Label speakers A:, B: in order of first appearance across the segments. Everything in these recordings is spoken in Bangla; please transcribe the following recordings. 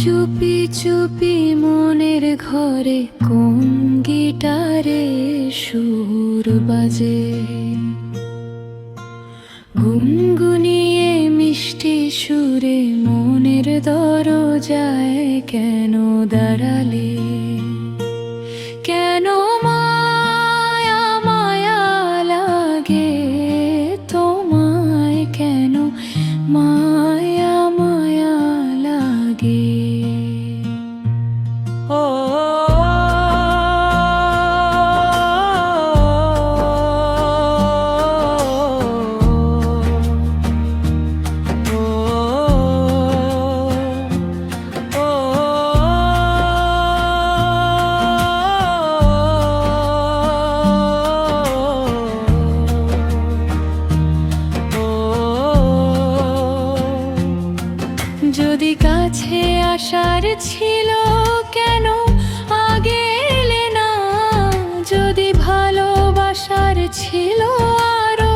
A: চুপি চুপি মনের ঘরে কোন গিটারে সুর বাজে, গুনগুনিয়ে মিষ্টি সুরে মনের দরজায় কেন দাঁড়ালে? কেন মায়া মায়া লাগে তোমায়, কেন মায়া মায়া লাগে? ও যদি কাছে আসার ছিল কেন আগে এলে না? যদি ভালোবাসার ছিল আরো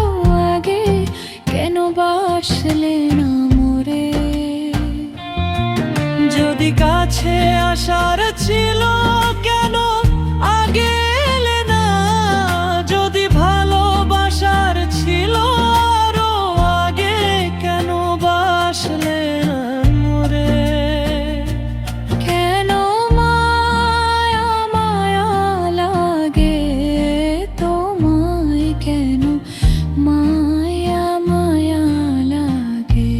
A: আগে কেন বাসলে না মোরে? যদি কাছে আসার ছিল কেন আগে এলে না? যদি ভালোবাসার ছিল আরো আগে কেন বাসলে না? কেন মায়া মায়া লাগে তোমায়, কেন মায়া মায়া লাগে?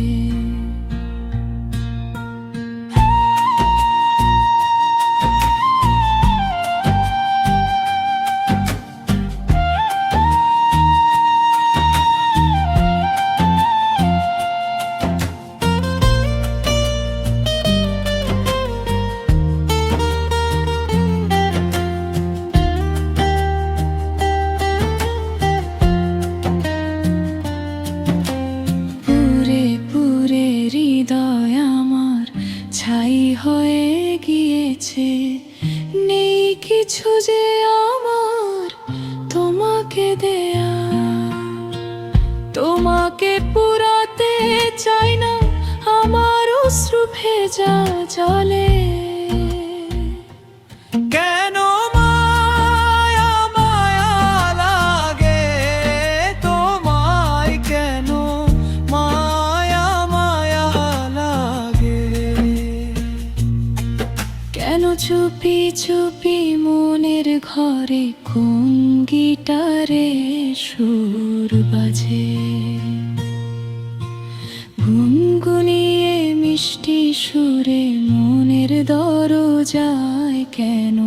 A: হৃদয় আমার ছাই হয়ে গিয়েছে, নেই কিছু যে আমার তোমাকে দেয়া। তোমাকে পুরাতে চাই না আমার অশ্রু ভেজা জলে। কেন মায়া মায়া লাগে তোমায়, কেন মায়া মায়া লাগে? কেন চুপি চুপি মনের ঘরে কোন গিটারে সুর বাজে, গুনগুনিয়ে মিষ্টি সুরে মনের দরজায় কেন